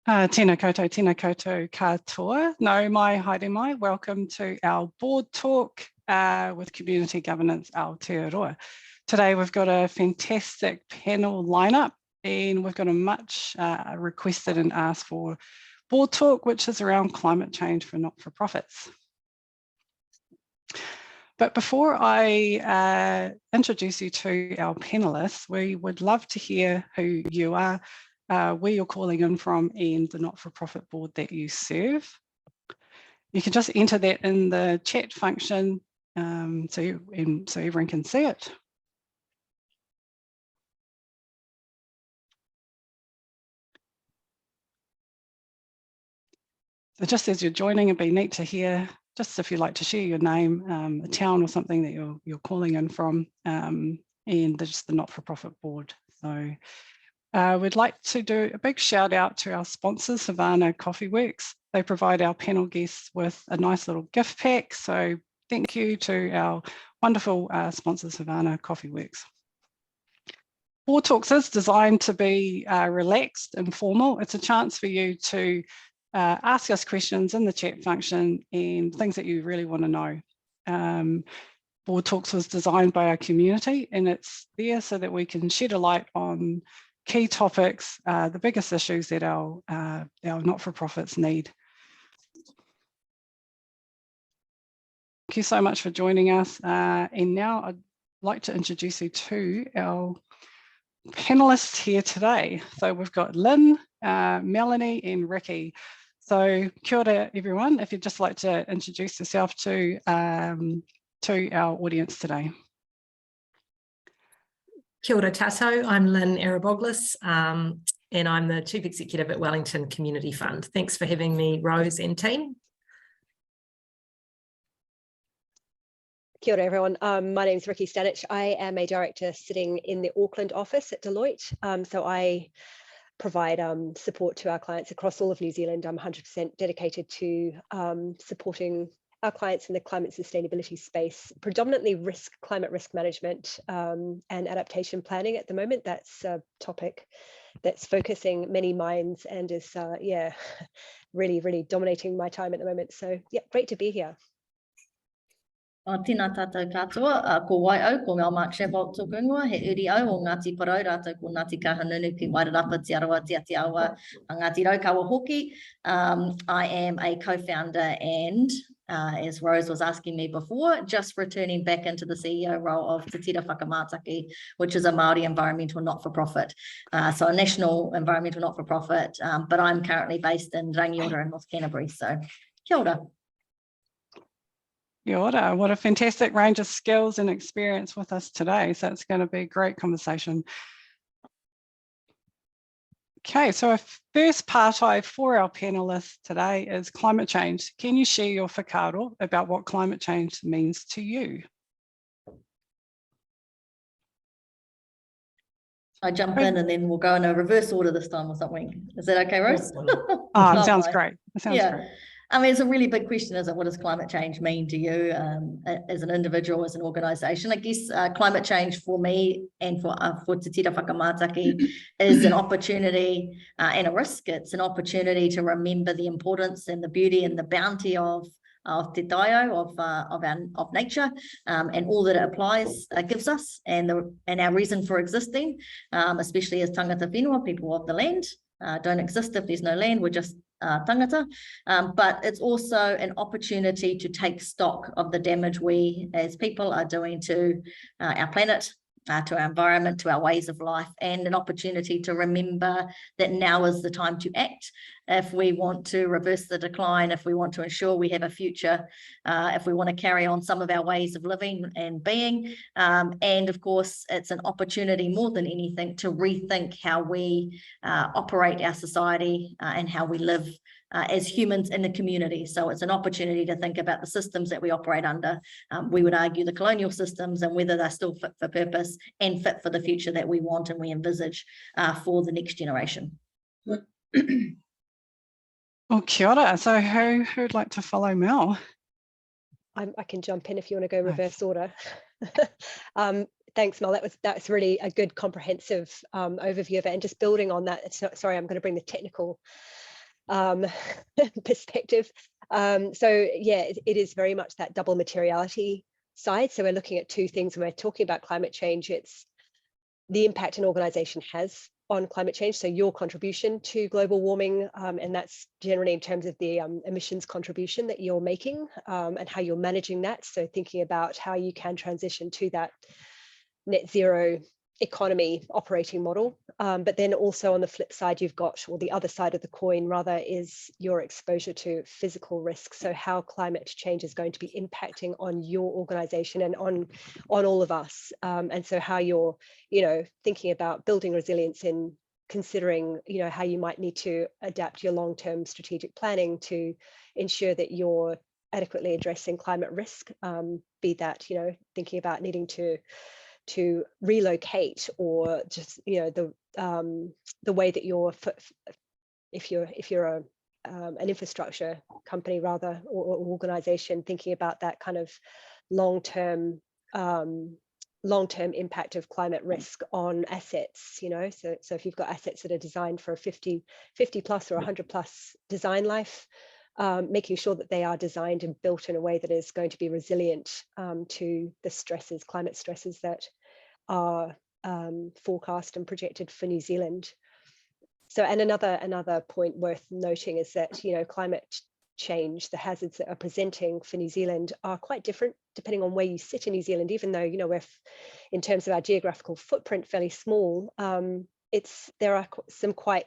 Tēnā koutou katoa. No mai, haere mai. Welcome to our board talk with Community Governance Aotearoa. Today we've got a fantastic panel lineup and we've got a much requested and asked for board talk, which is around climate change for not-for-profits. But before I introduce you to our panelists, we would love to hear who you are, where you're calling in from and the not-for-profit board that you serve. You can just enter that in the chat function so everyone can see it. So just as you're joining, it'd be neat to hear, just if you'd like to share your name, a town or something that you're calling in from, and just the not-for-profit board. So we'd like to do a big shout out to our sponsors, Havana Coffee Works. They provide our panel guests with a nice little gift pack. So thank you to our wonderful sponsors, Havana Coffee Works. Board Talks is designed to be relaxed, informal. It's a chance for you to ask us questions in the chat function and things that you really want to know. Board Talks was designed by our community and it's there so that we can shed a light on key topics, the biggest issues that our not-for-profits need. Thank you so much for joining us. And now I'd like to introduce you to our panelists here today. So we've got Linn, Melanie and Rikki. So kia ora everyone, if you'd just like to introduce yourself to our audience today. Kia ora tātou, I'm Linn Araboglos and I'm the Chief Executive at Wellington Community Fund. Thanks for having me, Rose and team. Kia ora everyone, my name is Rikki Stancich. I am a director sitting in the Auckland office at Deloitte. So I provide support to our clients across all of New Zealand. I'm 100% dedicated to supporting our clients in the climate sustainability space, predominantly climate risk management and adaptation planning at the moment. That's a topic that's focusing many minds and is, really dominating my time at the moment. So yeah, great to be here. Tēnā tātou katoa, ko Waio, ko Mark-Shadbolt tōku ingoa, he uri au o Ngāti Parau, rātou ko Ngāti Kahanunu ki Wairarapa, Te Arawa, Te Atiawa, Ngāti Raukawa hoki. I am a co-founder and, as Rose was asking me before, just returning back into the CEO role of Te Tira Whakamātaki, which is a Māori environmental not-for-profit. So a national environmental not-for-profit, but I'm currently based in Rangiora in North Canterbury, so kia ora. Kia ora. What a fantastic range of skills and experience with us today. So it's going to be a great conversation. Okay, so our first partai for our panelists today is climate change. Can you share your whakaaro about what climate change means to you? I jump in and then we'll go in a reverse order this time or something. Is that okay, Rose? Oh, it sounds great. It sounds great. I mean, it's a really big question, isn't it? What does climate change mean to you as an individual, as an organisation? I guess climate change for me and for Te Tira Whakamātaki is an opportunity and a risk. It's an opportunity to remember the importance and the beauty and the bounty of te taio, of nature, and all that it applies, gives us, and our reason for existing, especially as tangata whenua, people of the land. Don't exist if there's no land, we're just tangata, but it's also an opportunity to take stock of the damage we as people are doing to our planet, to our environment, to our ways of life, and an opportunity to remember that now is the time to act if we want to reverse the decline, if we want to ensure we have a future, if we want to carry on some of our ways of living and being, and of course it's an opportunity more than anything to rethink how we operate our society and how we live as humans in the community. So it's an opportunity to think about the systems that we operate under. We would argue the colonial systems and whether they're still fit for purpose and fit for the future that we want and we envisage for the next generation. Well, kia ora. So who'd like to follow Mel? I can jump in if you want to go reverse order. Thanks, Mel. That's really a good comprehensive overview of it. And just building on that, sorry, I'm going to bring the technical perspective. So yeah, it is very much that double materiality side. So we're looking at two things when we're talking about climate change. It's the impact an organization has on climate change, so your contribution to global warming, and that's generally in terms of the emissions contribution that you're making, and how you're managing that. So thinking about how you can transition to that net zero economy operating model. But then also on the flip side, you've got, or the other side of the coin rather, is your exposure to physical risk. So how climate change is going to be impacting on your organization and on all of us. And so how you're, thinking about building resilience in considering, how you might need to adapt your long-term strategic planning to ensure that you're adequately addressing climate risk, be that, thinking about needing to relocate, or just the way that you're, if you're an infrastructure company rather, or organization, thinking about that kind of long-term impact of climate risk on assets. So if you've got assets that are designed for a 50 plus or 100 plus design life, making sure that they are designed and built in a way that is going to be resilient to the climate stresses that are forecast and projected for New Zealand. So, and another point worth noting is that, climate change, the hazards that are presenting for New Zealand are quite different depending on where you sit in New Zealand, even though, we're, in terms of our geographical footprint, fairly small. There are some quite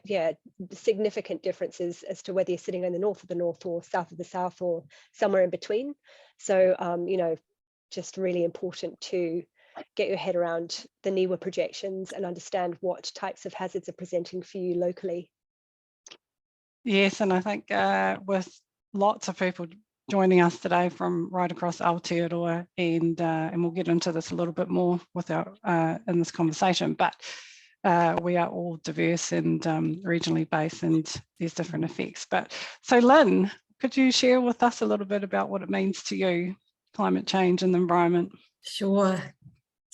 significant differences as to whether you're sitting in the north of the north or south of the south or somewhere in between. So just really important to get your head around the NIWA projections and understand what types of hazards are presenting for you locally. Yes, and I think with lots of people joining us today from right across Aotearoa, and we'll get into this a little bit more with in this conversation, but we are all diverse and regionally based, and there's different effects. But so Linn, could you share with us a little bit about what it means to you, climate change and the environment? Sure.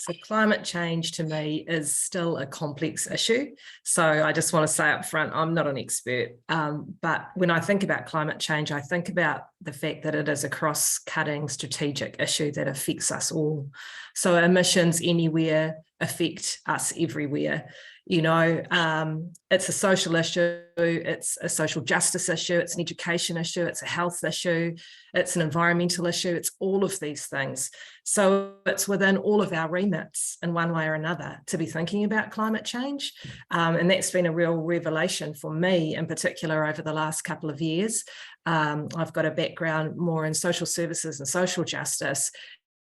So climate change to me is still a complex issue. So I just want to say up front, I'm not an expert, but when I think about climate change, I think about the fact that it is a cross-cutting strategic issue that affects us all. So emissions anywhere affect us everywhere. It's a social issue, it's a social justice issue, it's an education issue, it's a health issue, it's an environmental issue, it's all of these things. So it's within all of our remits in one way or another to be thinking about climate change. And that's been a real revelation for me in particular over the last couple of years. I've got a background more in social services and social justice,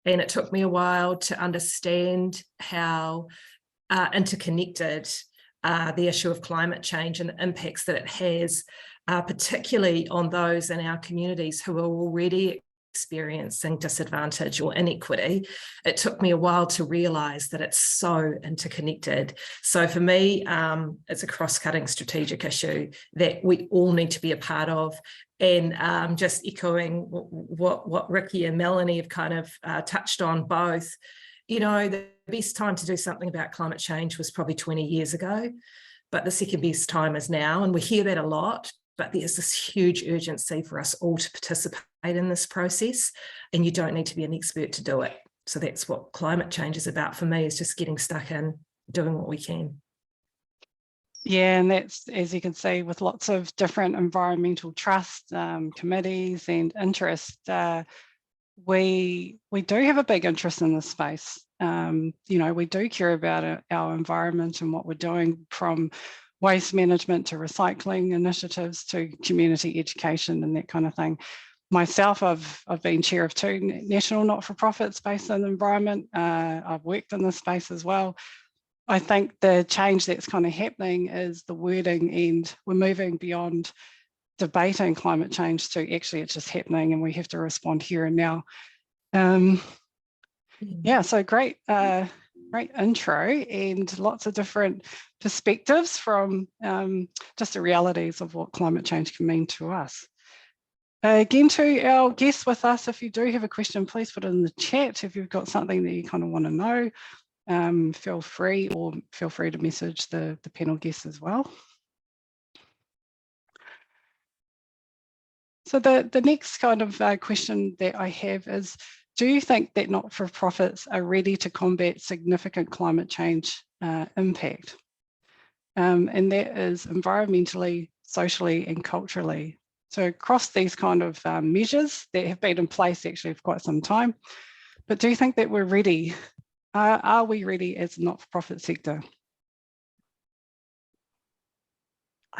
and it took me a while to understand how interconnected the issue of climate change and the impacts that it has, particularly on those in our communities who are already experiencing disadvantage or inequity. It took me a while to realise that it's so interconnected. So for me, it's a cross-cutting strategic issue that we all need to be a part of. And just echoing what Rikki and Melanie have kind of touched on both, the best time to do something about climate change was probably 20 years ago, but the second best time is now. And we hear that a lot, but there's this huge urgency for us all to participate in this process, and you don't need to be an expert to do it. So that's what climate change is about for me, is just getting stuck in, doing what we can. Yeah, and that's, as you can see, with lots of different environmental trust committees and interest, we do have a big interest in this space. We do care about our environment and what we're doing, from waste management to recycling initiatives to community education and that kind of thing. Myself, I've been chair of 2 national not-for-profits based on the environment. I've worked in this space as well. I think the change that's kind of happening is the wording, and we're moving beyond debating climate change to actually it's just happening and we have to respond here and now. Yeah, so great intro, and lots of different perspectives from just the realities of what climate change can mean to us. Again, to our guests with us, if you do have a question, please put it in the chat. If you've got something that you kind of want to know, feel free to message the panel guests as well. So the next kind of question that I have is, do you think that not-for-profits are ready to combat significant climate change impact? And that is environmentally, socially, and culturally. So across these kind of measures that have been in place actually for quite some time, but do you think that we're ready? Are we ready as a not-for-profit sector?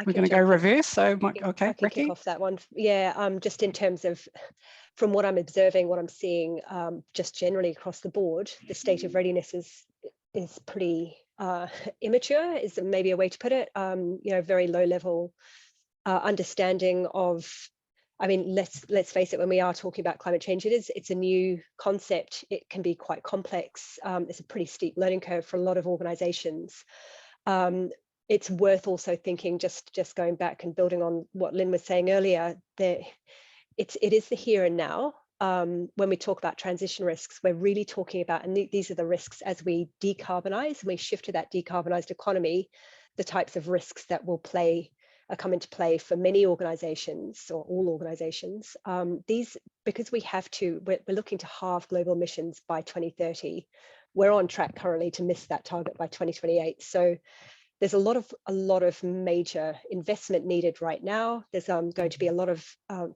We're going to go reverse. So, okay, I can Rikki. kick off that one. Yeah, just in terms of, from what I'm observing, what I'm seeing, just generally across the board, the state of readiness is pretty immature, is maybe a way to put it. You know, very low level understanding of. I mean, let's face it. When we are talking about climate change, it's a new concept. It can be quite complex. It's a pretty steep learning curve for a lot of organisations. It's worth also thinking, just going back and building on what Linn was saying earlier, that it is the here and now. When we talk about transition risks, we're really talking about, and these are the risks as we decarbonise and we shift to that decarbonised economy, the types of risks that will come into play for many organisations or all organisations. These, because we're looking to halve global emissions by 2030. We're on track currently to miss that target by 2028. So there's a lot of major investment needed right now. There's going to be a lot of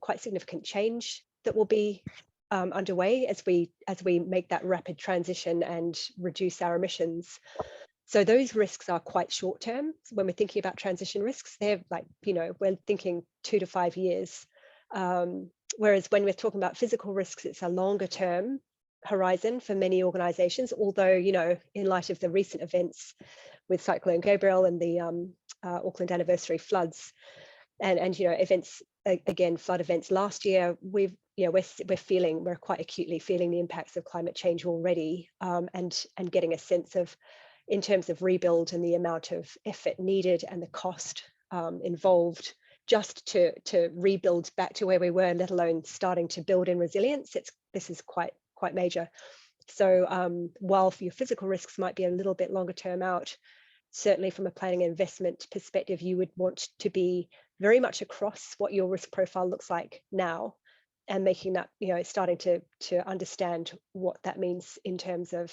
quite significant change that will be underway as we make that rapid transition and reduce our emissions. So those risks are quite short term. When we're thinking about transition risks, they're like, you know, we're thinking 2 to 5 years. Whereas when we're talking about physical risks, it's a longer term horizon for many organizations, although, you know, in light of the recent events with Cyclone Gabrielle and the Auckland anniversary floods and you know, events, again, flood events last year, we're quite acutely feeling the impacts of climate change already, and getting a sense of, in terms of rebuild and the amount of effort needed and the cost involved just to rebuild back to where we were, let alone starting to build in resilience. This is quite major. So while your physical risks might be a little bit longer term out, certainly from a planning and investment perspective, you would want to be very much across what your risk profile looks like now, and making that, you know, starting to understand what that means in terms of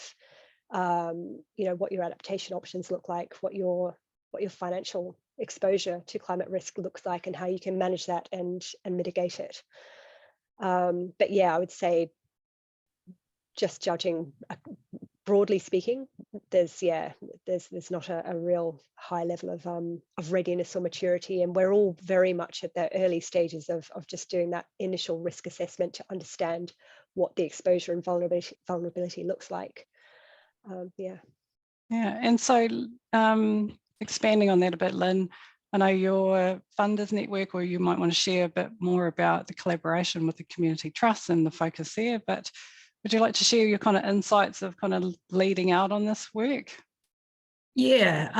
you know, what your adaptation options look like, what your financial exposure to climate risk looks like, and how you can manage that and mitigate it. But yeah, I would say, just judging broadly speaking, there's not a real high level of readiness or maturity, and we're all very much at the early stages of just doing that initial risk assessment to understand what the exposure and vulnerability looks like. Yeah, and so expanding on that a bit, Linn, I know your funders network, or you might want to share a bit more about the collaboration with the community trust and the focus there, but would you like to share your kind of insights of kind of leading out on this work? Yeah,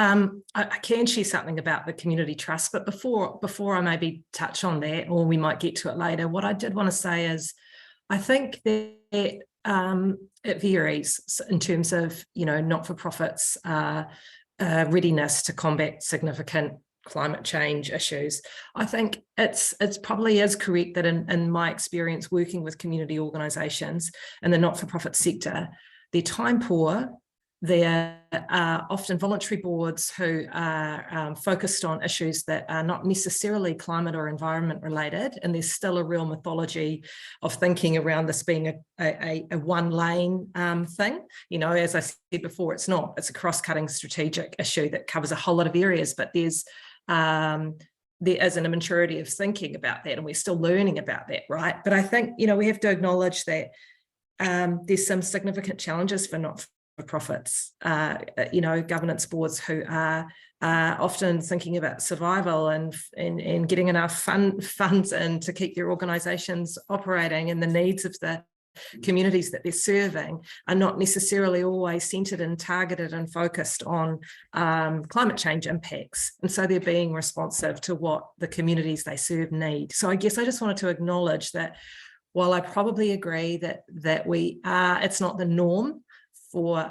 I can share something about the community trust, but before I maybe touch on that, or we might get to it later, what I did want to say is, I think that it varies in terms of, you know, not-for-profits readiness to combat significant climate change issues. I think it's probably is correct that in my experience working with community organisations in the not-for-profit sector, they're time poor. They're often voluntary boards who are focused on issues that are not necessarily climate or environment related, and there's still a real mythology of thinking around this being a one lane thing. You know, as I said before, it's not. It's a cross-cutting strategic issue that covers a whole lot of areas, but there is an immaturity of thinking about that, and we're still learning about that, right? But I think, you know, we have to acknowledge that there's some significant challenges for not-for-profits, you know, governance boards who are often thinking about survival and getting enough funds in to keep their organisations operating, and the needs of the communities that they're serving are not necessarily always centred and targeted and focused on climate change impacts. And so they're being responsive to what the communities they serve need. So I guess I just wanted to acknowledge that while I probably agree that it's not the norm for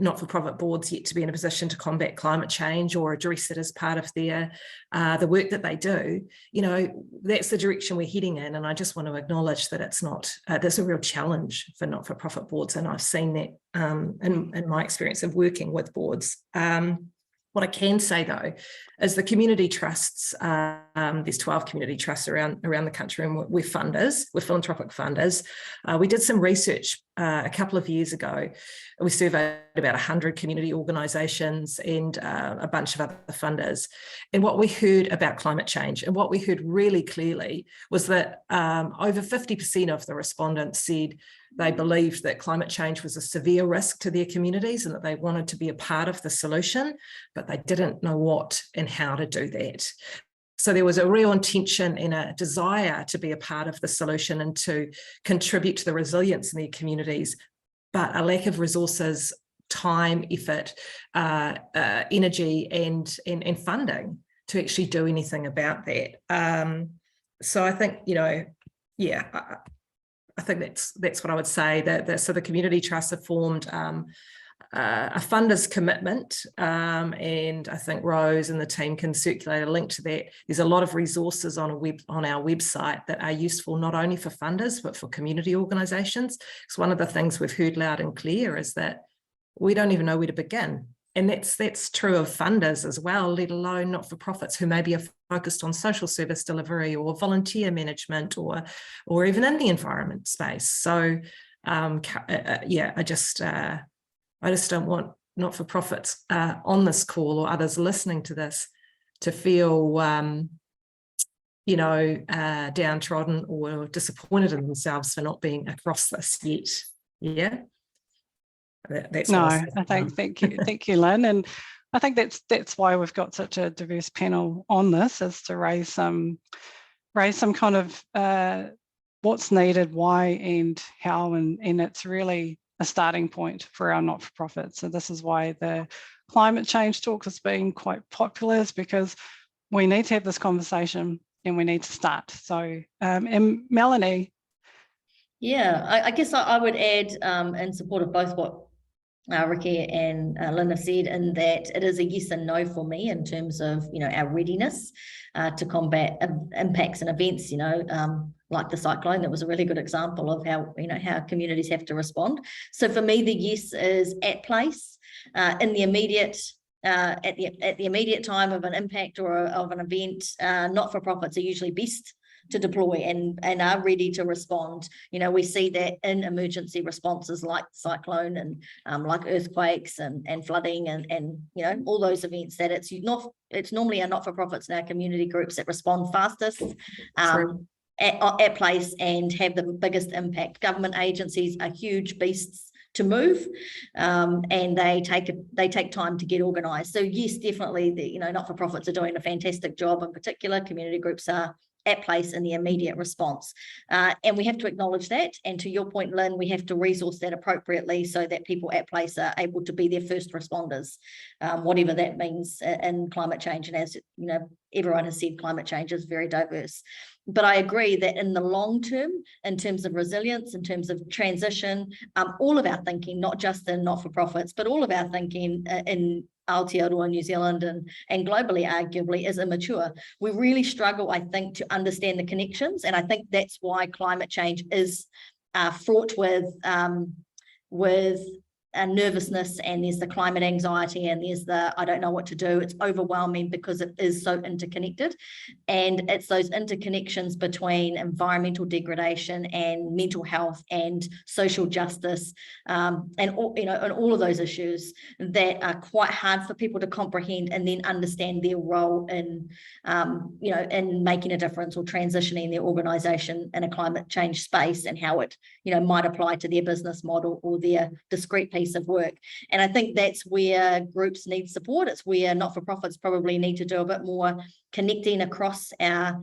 not-for-profit boards yet to be in a position to combat climate change or address it as part of their the work that they do. You know, that's the direction we're heading in, and I just want to acknowledge that it's not, there's a real challenge for not-for-profit boards, and I've seen that in my experience of working with boards. What I can say, though, is the community trusts, there's 12 community trusts around the country, and we're funders, we're philanthropic funders. We did some research a couple of years ago. We surveyed about 100 community organisations and a bunch of other funders. And what we heard about climate change, and what we heard really clearly, was that over 50% of the respondents said they believed that climate change was a severe risk to their communities and that they wanted to be a part of the solution, but they didn't know what and how to do that. So there was a real intention and a desire to be a part of the solution and to contribute to the resilience in their communities, but a lack of resources, time, effort, energy and funding to actually do anything about that. So I think, you know, yeah, I think that's what I would say. So the community trusts have formed a funder's commitment, and I think Rose and the team can circulate a link to that. There's a lot of resources on our website that are useful not only for funders but for community organisations. Because one of the things we've heard loud and clear is that we don't even know where to begin. And that's true of funders as well, let alone not-for-profits who maybe are focused on social service delivery or volunteer management or even in the environment space. So yeah, I just don't want not-for-profits on this call or others listening to this to feel you know, downtrodden or disappointed in themselves for not being across this yet. Yeah. That's no, I think thank you, Lynn, and I think that's why we've got such a diverse panel on this, is to raise some kind of what's needed, why and how, and it's really a starting point for our not-for-profits. So this is why the climate change talk has been quite popular, is because we need to have this conversation and we need to start. So and Melanie. Yeah, I guess I would add in support of both what Rikki and Linn have said, in that it is a yes and no for me in terms of, you know, our readiness to combat impacts and events, you know, like the cyclone. That was a really good example of how, you know, how communities have to respond. So for me, the yes is at place in the immediate at the immediate time of an impact or of an event. Not-for-profits are usually best to deploy and are ready to respond. You know, we see that in emergency responses like cyclone and like earthquakes and flooding and you know, all those events, that it's normally our not-for-profits and our community groups that respond fastest at place and have the biggest impact. Government agencies are huge beasts to move, and they take time to get organised. So yes, definitely, you know, not-for-profits are doing a fantastic job. In particular, community groups are at place in the immediate response, and we have to acknowledge that. And to your point, Lynn, we have to resource that appropriately so that people at place are able to be their first responders, whatever that means in climate change. And as you know, everyone has said, climate change is very diverse. But I agree that in the long term, in terms of resilience, in terms of transition, all of our thinking, not just in not-for-profits, but all of our thinking in Aotearoa, New Zealand and globally, arguably, is immature. We really struggle, I think, to understand the connections. And I think that's why climate change is fraught with nervousness, and there's the climate anxiety, and there's the I don't know what to do. It's overwhelming because it is so interconnected, and it's those interconnections between environmental degradation and mental health and social justice, and all, you know, and all of those issues that are quite hard for people to comprehend and then understand their role in, you know, in making a difference or transitioning their organisation in a climate change space, and how it, you know, might apply to their business model or their discrete piece of work. And I think that's where groups need support. It's where not-for-profits probably need to do a bit more connecting across our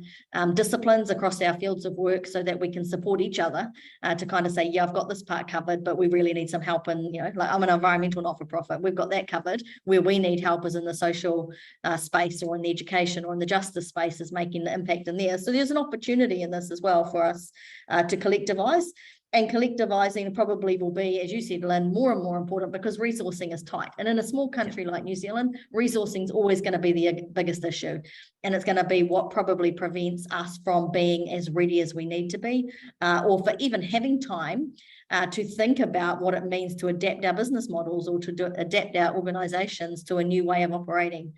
disciplines, across our fields of work, so that we can support each other to kind of say, yeah, I've got this part covered, but we really need some help. And, you know, like I'm an environmental not-for-profit, we've got that covered. Where we need help is in the social space, or in the education, or in the justice space, is making the impact in there. So there's an opportunity in this as well for us to collectivise. And collectivising probably will be, as you said, Lynn, more and more important because resourcing is tight. And in a small country like New Zealand, resourcing is always going to be the biggest issue. And it's going to be what probably prevents us from being as ready as we need to be, or for even having time to think about what it means to adapt our business models or to adapt our organisations to a new way of operating.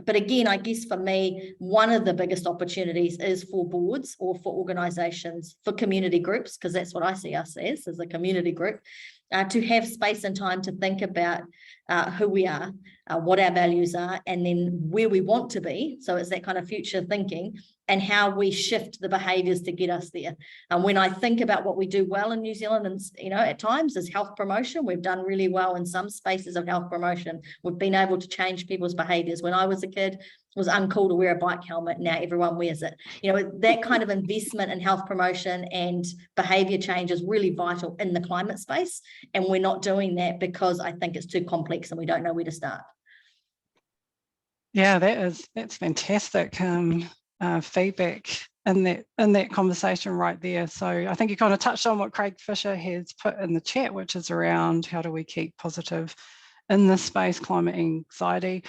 But again, I guess for me, one of the biggest opportunities is for boards or for organisations, for community groups, because that's what I see us as a community group, to have space and time to think about who we are, what our values are, and then where we want to be. So it's that kind of future thinking and how we shift the behaviours to get us there. And when I think about what we do well in New Zealand, and at times is health promotion, we've done really well in some spaces of health promotion. We've been able to change people's behaviours. When I was a kid, it was uncool to wear a bike helmet. Now everyone wears it. That kind of investment in health promotion and behaviour change is really vital in the climate space. And we're not doing that because I think it's too complex and we don't know where to start. Yeah, that's fantastic feedback in that conversation right there. So I think you kind of touched on what Craig Fisher has put in the chat, which is around how do we keep positive in this space, climate anxiety,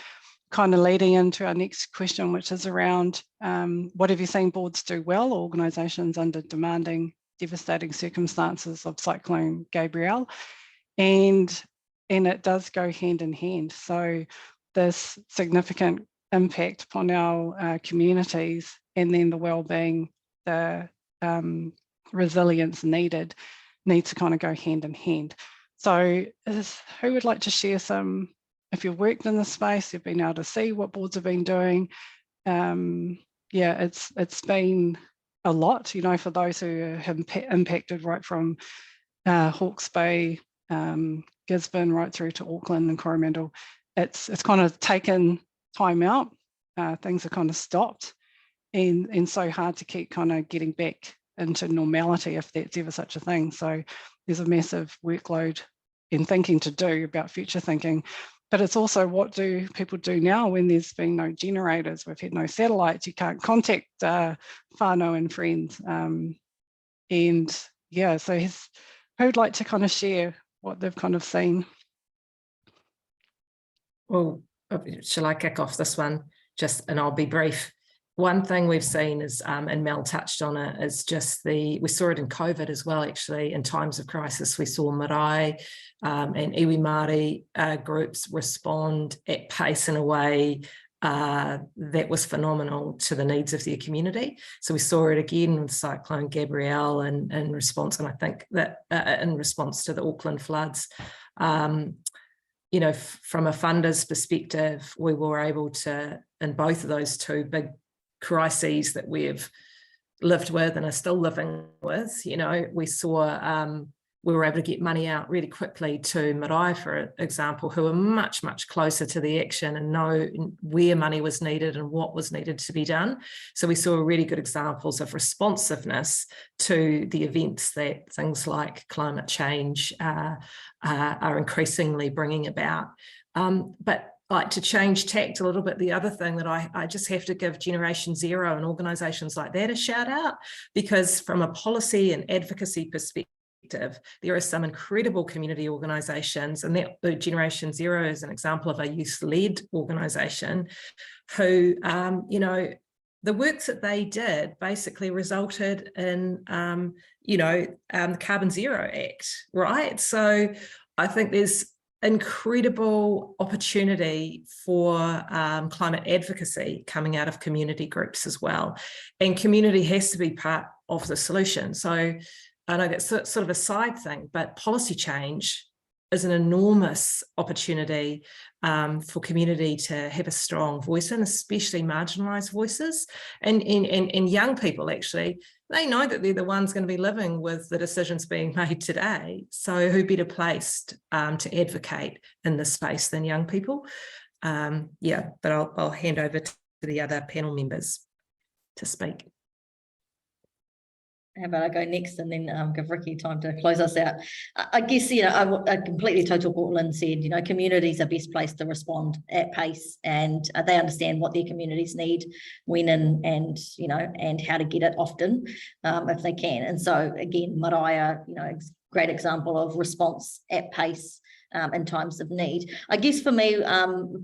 kind of leading into our next question, which is around what have you seen boards do well, organisations under demanding, devastating circumstances of Cyclone Gabrielle, and it does go hand in hand. So this significant impact upon our communities, and then the well-being, the resilience needs to kind of go hand in hand. So who would like to share some, if you've worked in this space, you've been able to see what boards have been doing. It's been a lot, for those who have impacted right from Hawke's Bay, Gisborne, right through to Auckland and Coromandel. It's kind of taken time out. Things are kind of stopped, and so hard to keep kind of getting back into normality, if that's ever such a thing. So there's a massive workload in thinking to do about future thinking, but it's also what do people do now when there's been no generators, we've had no satellites, you can't contact whānau and friends. So who'd like to kind of share what they've kind of seen? Well, shall I kick off this one? And I'll be brief. One thing we've seen is, and Mel touched on it, is just we saw it in COVID as well, actually. In times of crisis, we saw marae and iwi Māori groups respond at pace in a way that was phenomenal to the needs of their community. So we saw it again with Cyclone Gabrielle and in response, and I think that in response to the Auckland floods. From a funder's perspective, we were able to, in both of those two big crises that we've lived with and are still living with, we saw we were able to get money out really quickly to marae, for example, who are much, much closer to the action and know where money was needed and what was needed to be done. So we saw really good examples of responsiveness to the events that things like climate change are increasingly bringing about. But like to change tact a little bit, the other thing that I just have to give Generation Zero and organisations like that a shout out, because from a policy and advocacy perspective, there are some incredible community organisations, and that Generation Zero is an example of a youth-led organisation who, the work that they did basically resulted in, the Carbon Zero Act, right? So I think there's incredible opportunity for climate advocacy coming out of community groups as well. And community has to be part of the solution. So I know that's sort of a side thing, but policy change is an enormous opportunity for community to have a strong voice in, especially marginalised voices. And young people, actually, they know that they're the ones going to be living with the decisions being made today. So who better placed to advocate in this space than young people? But I'll hand over to the other panel members to speak. how about I go next and then give Rikki time to close us out? I guess, you know, I completely total what Linn said. You know, communities are best placed to respond at pace, and they understand what their communities need, when and you know, and how to get it often, if they can. And so again, marae, you know, great example of response at pace in times of need. I guess for me,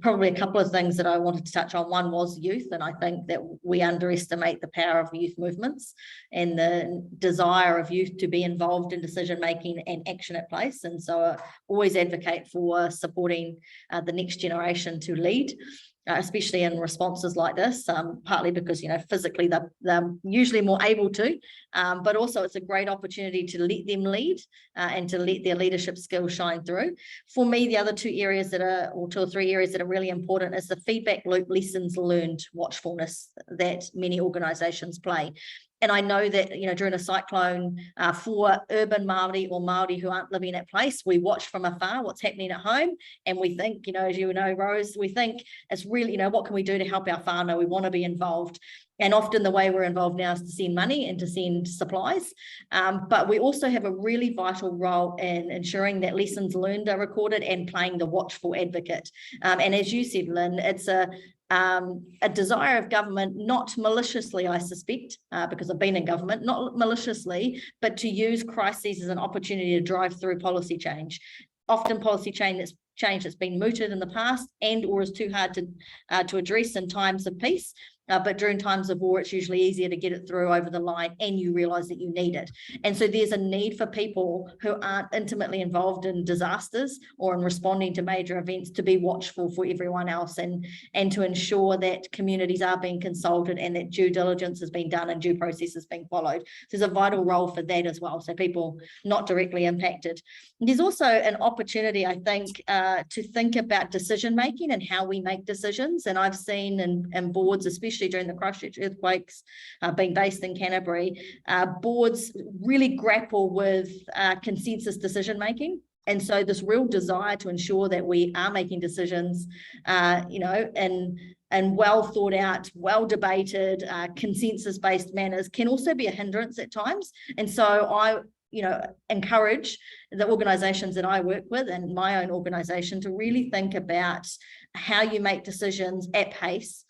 probably a couple of things that I wanted to touch on. One was youth, and I think that we underestimate the power of youth movements and the desire of youth to be involved in decision making and action at place. And so I always advocate for supporting the next generation to lead, especially in responses like this, partly because, you know, physically they're usually more able to, but also it's a great opportunity to let them lead and to let their leadership skills shine through. For me, the other two areas that are, or two or three areas that are really important, is the feedback loop, lessons learned, watchfulness that many organisations play. And I know that, you know, during a cyclone, for urban Māori or Māori who aren't living at place, we watch from afar what's happening at home. And we think, you know, as you know, Rose, we think it's really, you know, what can we do to help our whānau? We want to be involved. And often the way we're involved now is to send money and to send supplies. But we also have a really vital role in ensuring that lessons learned are recorded and playing the watchful advocate. And as you said, Linn, it's a desire of government, not maliciously, I suspect, because I've been in government, not maliciously, but to use crises as an opportunity to drive through policy change. Often policy change that's been mooted in the past and or is too hard to address in times of peace. But during times of war, it's usually easier to get it through over the line, and you realise that you need it. And so there's a need for people who aren't intimately involved in disasters or in responding to major events to be watchful for everyone else, and to ensure that communities are being consulted and that due diligence has been done and due process is being followed. So there's a vital role for that as well, so people not directly impacted. There's also an opportunity, I think, to think about decision making and how we make decisions. And I've seen in boards, especially during the Christchurch earthquakes, being based in Canterbury, boards really grapple with consensus decision making. And so this real desire to ensure that we are making decisions, you know, and well thought out, well debated, consensus-based manners can also be a hindrance at times. And so I, you know, encourage the organisations that I work with and my own organisation to really think about how you make decisions at pace,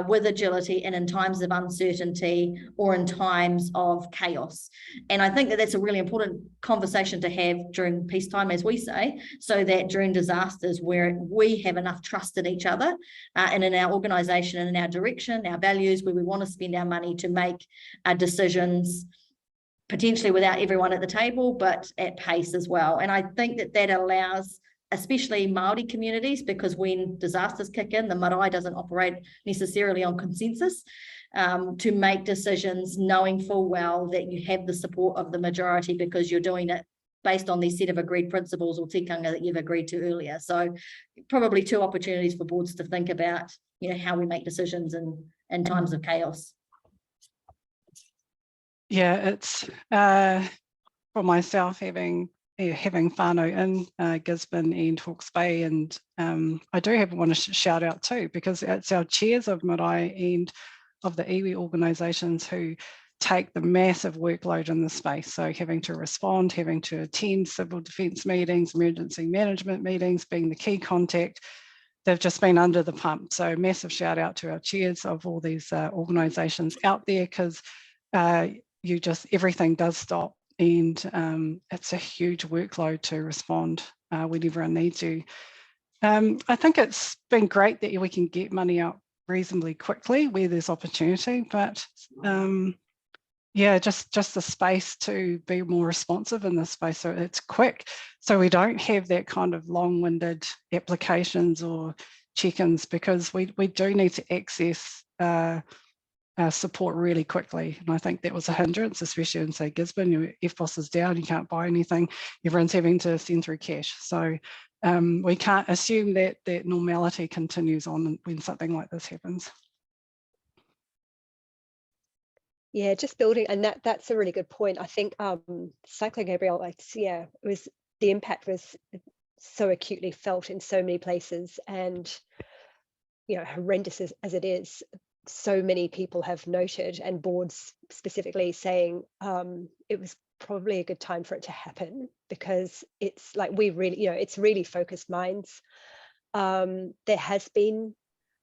with agility, and in times of uncertainty or in times of chaos. And I think that that's a really important conversation to have during peacetime, as we say, so that during disasters where we have enough trust in each other and in our organisation and in our direction, our values, where we want to spend our money to make decisions potentially without everyone at the table, but at pace as well. And I think that that allows especially Māori communities, because when disasters kick in, the marae doesn't operate necessarily on consensus, to make decisions knowing full well that you have the support of the majority because you're doing it based on these set of agreed principles or tikanga that you've agreed to earlier. So probably two opportunities for boards to think about, you know, how we make decisions in times of chaos. Yeah, it's for myself having whānau in Gisborne and Hawke's Bay, and I do want to shout out too, because it's our chairs of marae and of the iwi organisations who take the massive workload in the space. So having to respond, having to attend civil defence meetings, emergency management meetings, being the key contact, they've just been under the pump. So massive shout out to our chairs of all these organisations out there, because everything does stop. And it's a huge workload to respond when everyone needs you. I think it's been great that we can get money out reasonably quickly where there's opportunity, but yeah, just the space to be more responsive in this space so it's quick, so we don't have that kind of long-winded applications or check-ins, because we do need to access support really quickly. And I think that was a hindrance, especially in, say, Gisborne. Your EFTPOS is down, you can't buy anything, everyone's having to send through cash. So we can't assume that normality continues on when something like this happens. Yeah, just building, and that's a really good point. I think Cyclone Gabrielle, the impact was so acutely felt in so many places, and you know, horrendous as it is, so many people have noted, and boards specifically saying it was probably a good time for it to happen, because it's like we really, you know, it's really focused minds. There has been,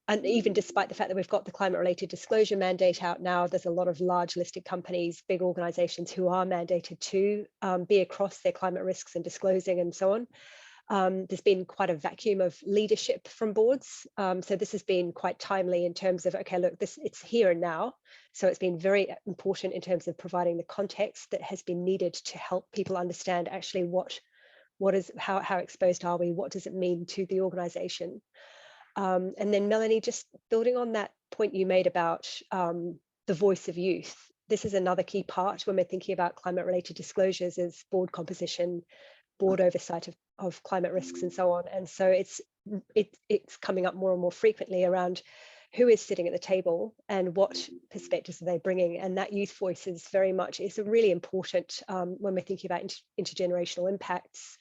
and even despite the fact that we've got the climate related disclosure mandate out now, there's a lot of large listed companies, big organizations who are mandated to be across their climate risks and disclosing and so on. There's been quite a vacuum of leadership from boards. So this has been quite timely in terms of, okay, look, it's here and now. So it's been very important in terms of providing the context that has been needed to help people understand actually what is, how exposed are we? What does it mean to the organization? And then Melanie, just building on that point you made about the voice of youth. This is another key part when we're thinking about climate related disclosures, is board composition, board oversight of climate risks and so on. And so it's coming up more and more frequently around who is sitting at the table and what perspectives are they bringing. And that youth voice is very much, is really important when we're thinking about intergenerational impacts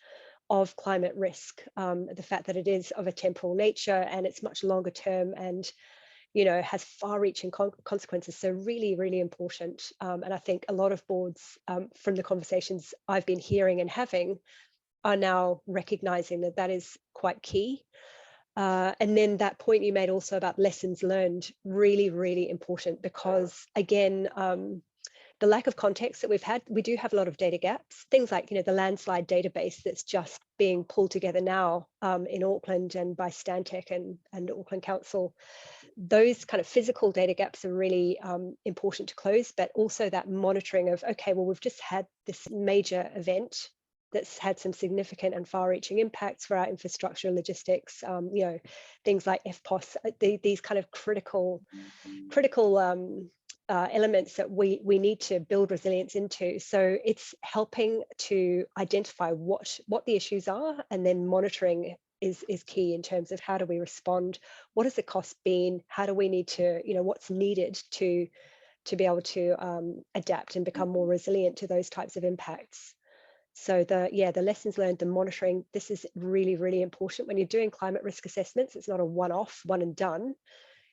of climate risk, the fact that it is of a temporal nature and it's much longer term and, you know, has far-reaching consequences. So really, really important. And I think a lot of boards, from the conversations I've been hearing and having, are now recognizing that that is quite key. And then that point you made also about lessons learned, really, really important, because again, the lack of context that we've had, we do have a lot of data gaps, things like, you know, the landslide database that's just being pulled together now in Auckland and by Stancich and Auckland Council. Those kind of physical data gaps are really important to close, but also that monitoring of, okay, well, we've just had this major event that's had some significant and far-reaching impacts for our infrastructure and logistics, you know, things like FPOS, these kind of critical elements that we need to build resilience into. So it's helping to identify what the issues are, and then monitoring is key in terms of how do we respond, what has the cost been, how do we need to, you know, what's needed to be able to adapt and become more resilient to those types of impacts. So the lessons learned, the monitoring, this is really, really important. When you're doing climate risk assessments, it's not a one-off, one and done.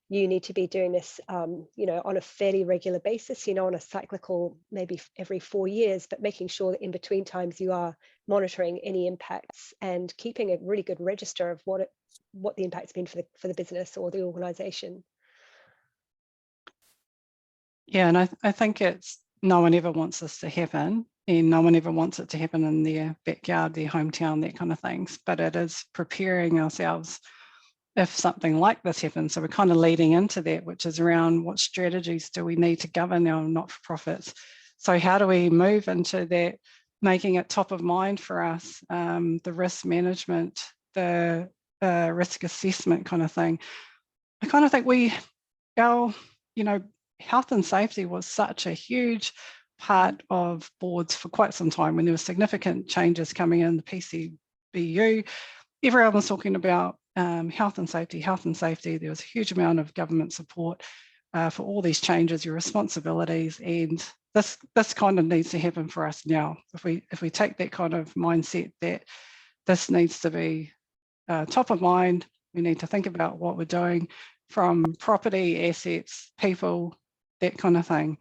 You need to be doing this, you know, on a fairly regular basis, you know, on a cyclical, maybe every 4 years, but making sure that in between times you are monitoring any impacts and keeping a really good register of what the impact's been for the business or the organization. Yeah, and I think it's, no one ever wants this to happen, and no one ever wants it to happen in their backyard, their hometown, that kind of things. But it is preparing ourselves if something like this happens. So we're kind of leading into that, which is around what strategies do we need to govern our not-for-profits. So how do we move into that, making it top of mind for us, the risk management, the risk assessment kind of thing. I kind of think our, you know, health and safety was such a huge part of boards for quite some time when there were significant changes coming in the PCBU. Everyone was talking about health and safety. There was a huge amount of government support for all these changes, your responsibilities, and this kind of needs to happen for us now. If we take that kind of mindset that this needs to be top of mind, we need to think about what we're doing from property, assets, people, that kind of thing.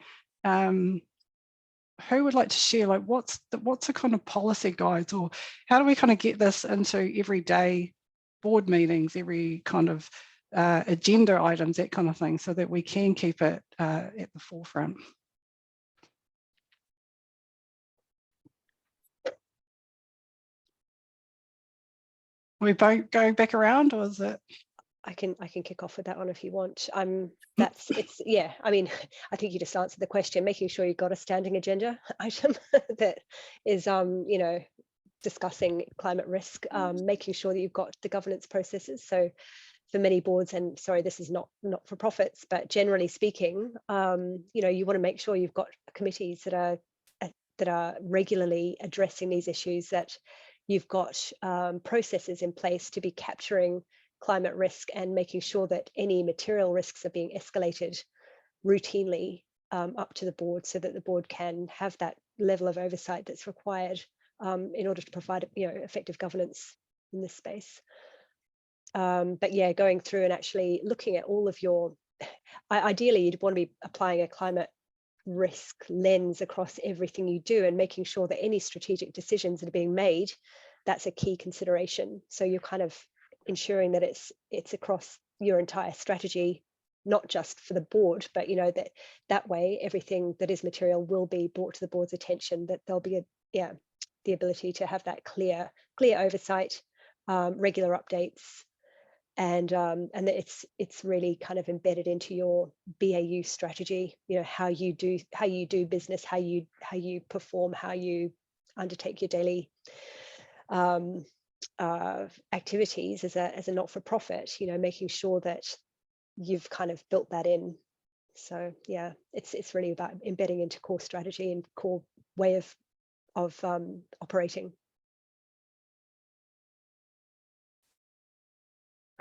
Who would like to share, like, what's the kind of policy guides, or how do we kind of get this into everyday board meetings, every kind of agenda items, that kind of thing, so that we can keep it at the forefront? Are we both going back around, or is it? I can kick off with that one if you want. Yeah, I mean, I think you just answered the question, making sure you've got a standing agenda item that is, you know, discussing climate risk, making sure that you've got the governance processes. So for many boards, and sorry, this is not for profits, but generally speaking, you know, you want to make sure you've got committees that are regularly addressing these issues, that you've got processes in place to be capturing climate risk and making sure that any material risks are being escalated routinely up to the board, so that the board can have that level of oversight that's required in order to provide, you know, effective governance in this space. But yeah, going through and actually looking at all of your ideally you'd want to be applying a climate risk lens across everything you do, and making sure that any strategic decisions that are being made, that's a key consideration. So you're kind of ensuring that it's across your entire strategy, not just for the board, but that way everything that is material will be brought to the board's attention, that there'll be the ability to have that clear oversight, regular updates, and that it's really kind of embedded into your BAU strategy, how you do business, how you perform, how you undertake your daily activities as a not-for-profit, making sure that you've kind of built that in. So yeah, it's really about embedding into core strategy and core way of operating.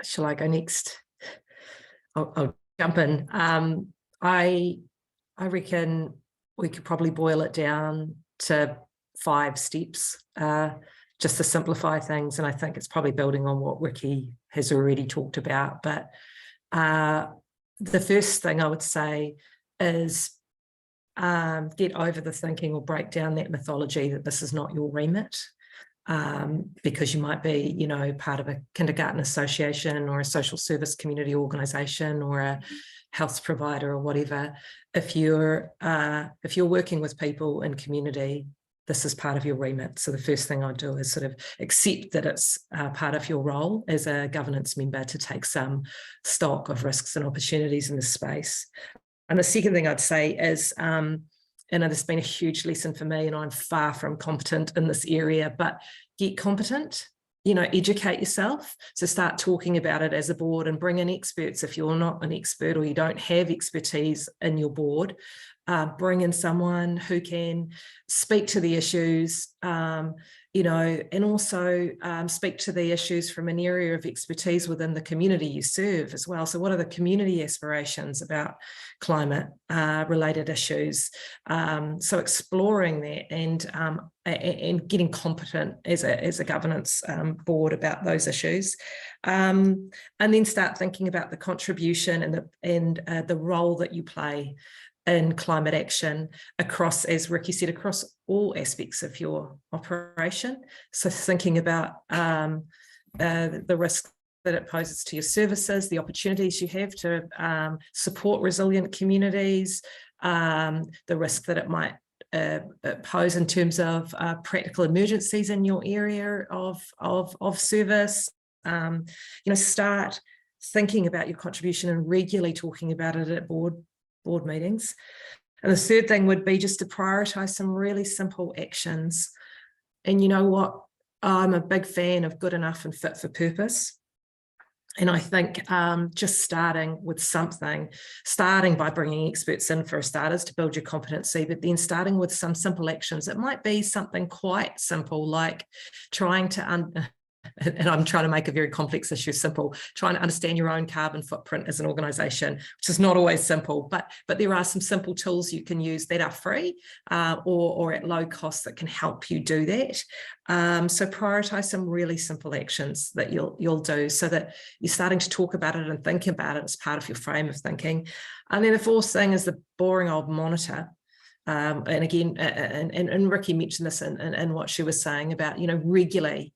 Shall I go next? I'll jump in. I reckon we could probably boil it down to 5 steps, just to simplify things. And I think it's probably building on what Rikki has already talked about. But the first thing I would say is get over the thinking or break down that mythology that this is not your remit. Because you might be, part of a kindergarten association or a social service community organisation or a health provider or whatever. If you're working with people in community, this is part of your remit. So the first thing I do is sort of accept that it's part of your role as a governance member to take some stock of risks and opportunities in this space. And the second thing I'd say is, and it's been a huge lesson for me, and I'm far from competent in this area, but get competent, educate yourself. So start talking about it as a board and bring in experts. If you're not an expert or you don't have expertise in your board, bring in someone who can speak to the issues, and also speak to the issues from an area of expertise within the community you serve as well. So what are the community aspirations about climate related issues? So exploring that and getting competent as a governance board about those issues, and then start thinking about the contribution and the role that you play in climate action across, as Rikki said, across all aspects of your operation. So thinking about the risk that it poses to your services, the opportunities you have to support resilient communities, the risk that it might pose in terms of practical emergencies in your area of service. Start thinking about your contribution and regularly talking about it at board meetings. And the third thing would be just to prioritize some really simple actions. And you know what? I'm a big fan of good enough and fit for purpose. And I think just starting with something, starting by bringing experts in for starters to build your competency, but then starting with some simple actions. It might be something quite simple, like trying to and I'm trying to make a very complex issue simple, trying to understand your own carbon footprint as an organisation, which is not always simple, but there are some simple tools you can use that are free or at low cost that can help you do that. So prioritise some really simple actions that you'll do so that you're starting to talk about it and think about it as part of your frame of thinking. And then the fourth thing is the boring old monitor. And again, and Rikki mentioned this in what she was saying about, regularly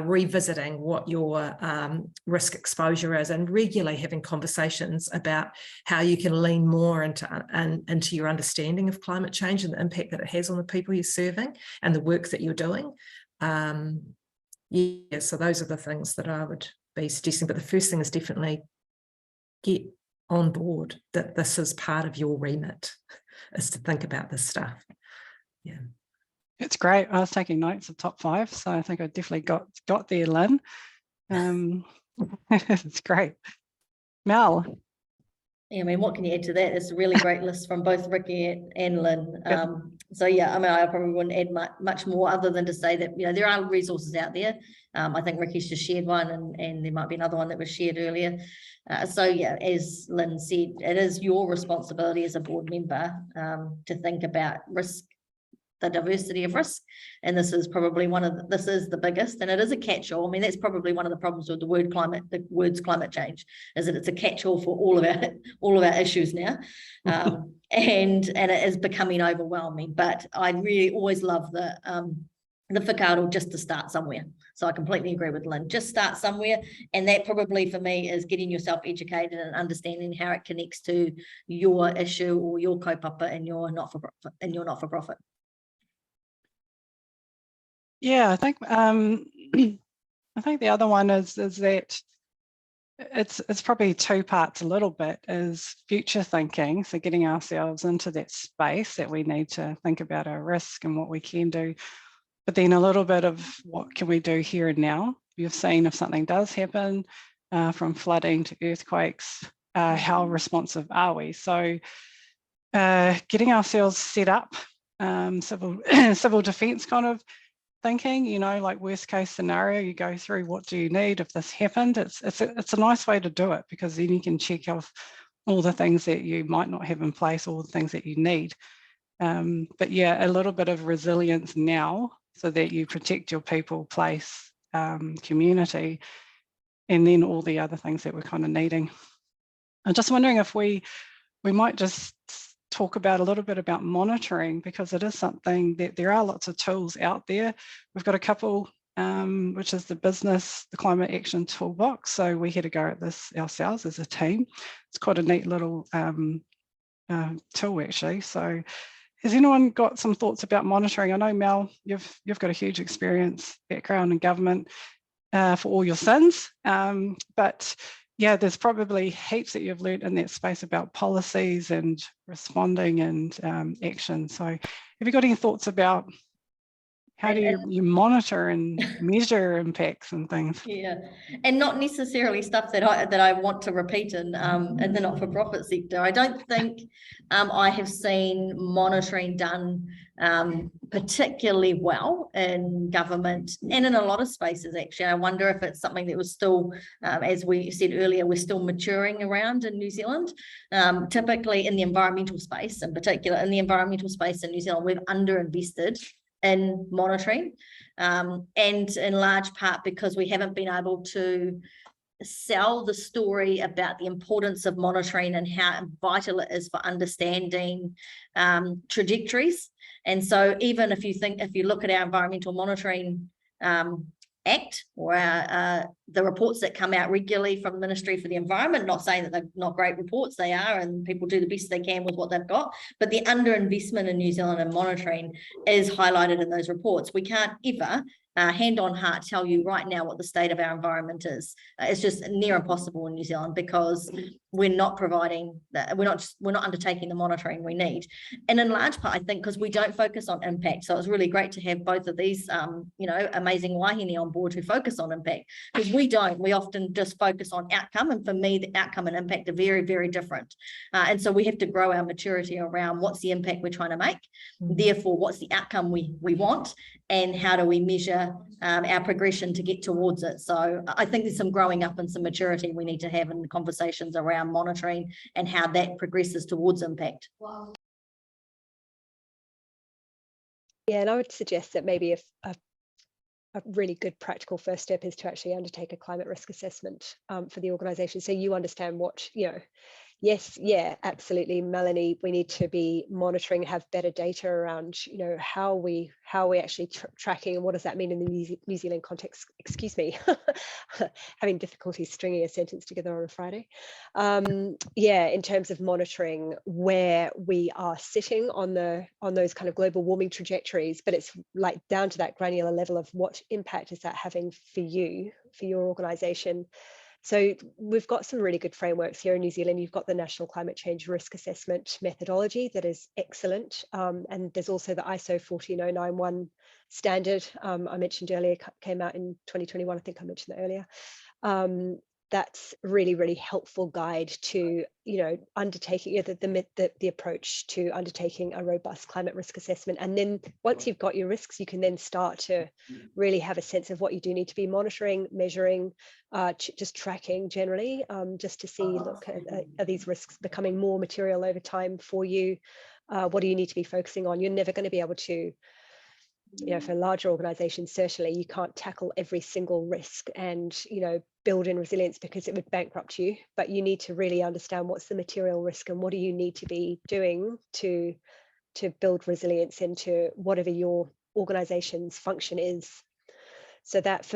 revisiting what your risk exposure is and regularly having conversations about how you can lean more into your understanding of climate change and the impact that it has on the people you're serving and the work that you're doing. So those are the things that I would be suggesting. But the first thing is definitely get on board that this is part of your remit, is to think about this stuff. Yeah. It's great. I was taking notes of top 5, so I think I definitely got there, Linn. It's great. Mel. Yeah, what can you add to that? It's a really great list from both Rikki and Linn. So yeah, I probably wouldn't add much more other than to say that there are resources out there. I think Rikki's just shared one, and there might be another one that was shared earlier. So yeah, as Linn said, it is your responsibility as a board member to think about risk, the diversity of risk. And this is probably this is the biggest, and it is a catch-all. I mean, that's probably one of the problems with the words climate change, is that it's a catch-all for all of our issues now. And it is becoming overwhelming. But I really always love the whakaaro, just to start somewhere. So I completely agree with Lynn, just start somewhere. And that probably for me is getting yourself educated and understanding how it connects to your issue or your kaupapa and your not-for-profit. Yeah, I think the other one is that it's probably two parts a little bit, is future thinking, so getting ourselves into that space that we need to think about our risk and what we can do, but then a little bit of what can we do here and now. You've seen if something does happen, from flooding to earthquakes, how responsive are we? So getting ourselves set up, civil defence kind of thinking, you know, like worst case scenario, you go through what do you need if this happened. It's a nice way to do it, because then you can check off all the things that you might not have in place, all the things that you need. But yeah, a little bit of resilience now, so that you protect your people, place, community, and then all the other things that we're kind of needing. I'm just wondering if we might just talk about a little bit about monitoring, because it is something that there are lots of tools out there. We've got a couple, which is the Climate Action Toolbox. So we had a go at this ourselves as a team. It's quite a neat little tool, actually. So has anyone got some thoughts about monitoring? I know, Mel, you've got a huge background in government for all your sins, but yeah, there's probably heaps that you've learned in that space about policies and responding and action. So have you got any thoughts about how do you monitor and measure impacts and things? Yeah, and not necessarily stuff that I want to repeat in the not-for-profit sector. I don't think I have seen monitoring done particularly well in government and in a lot of spaces, actually. I wonder if it's something that was still, as we said earlier, we're still maturing around in New Zealand. Typically in the environmental space, in particular in the environmental space in New Zealand, we've underinvested in monitoring, and in large part because we haven't been able to sell the story about the importance of monitoring and how vital it is for understanding trajectories. And so even if you look at our environmental monitoring Act, or the reports that come out regularly from the Ministry for the Environment, not saying that they're not great reports, they are, and people do the best they can with what they've got, but the underinvestment in New Zealand in monitoring is highlighted in those reports. We can't ever hand on heart tell you right now what the state of our environment is. It's just near impossible in New Zealand, because we're not providing that, we're not undertaking the monitoring we need. And in large part, I think because we don't focus on impact. So it's really great to have both of these amazing wahine on board who focus on impact, because we often just focus on outcome. And for me, the outcome and impact are very, very different. And so we have to grow our maturity around what's the impact we're trying to make, therefore what's the outcome we want, and how do we measure our progression to get towards it. So I think there's some growing up and some maturity we need to have in conversations around monitoring and how that progresses towards impact. Yeah, and I would suggest that maybe if a really good practical first step is to actually undertake a climate risk assessment for the organisation, so you understand what, yes, yeah, absolutely, Melanie, we need to be monitoring, have better data around, how we actually tracking, and what does that mean in the New Zealand context. Excuse me, having difficulty stringing a sentence together on a Friday. Yeah, in terms of monitoring where we are sitting on those kind of global warming trajectories, but it's like down to that granular level of what impact is that having for you, for your organisation. So we've got some really good frameworks here in New Zealand. You've got the National Climate Change Risk Assessment methodology that is excellent. And there's also the ISO 14091 standard I mentioned earlier, came out in 2021. I think I mentioned that earlier. That's really, really helpful guide to, undertaking the approach to undertaking a robust climate risk assessment. And then once you've got your risks, you can then start to really have a sense of what you do need to be monitoring, measuring, just tracking generally, just to see, look, are these risks becoming more material over time for you? What do you need to be focusing on? You're never going to be able to, for larger organizations, certainly you can't tackle every single risk and, build in resilience, because it would bankrupt you. But you need to really understand what's the material risk and what do you need to be doing to build resilience into whatever your organization's function is. So that,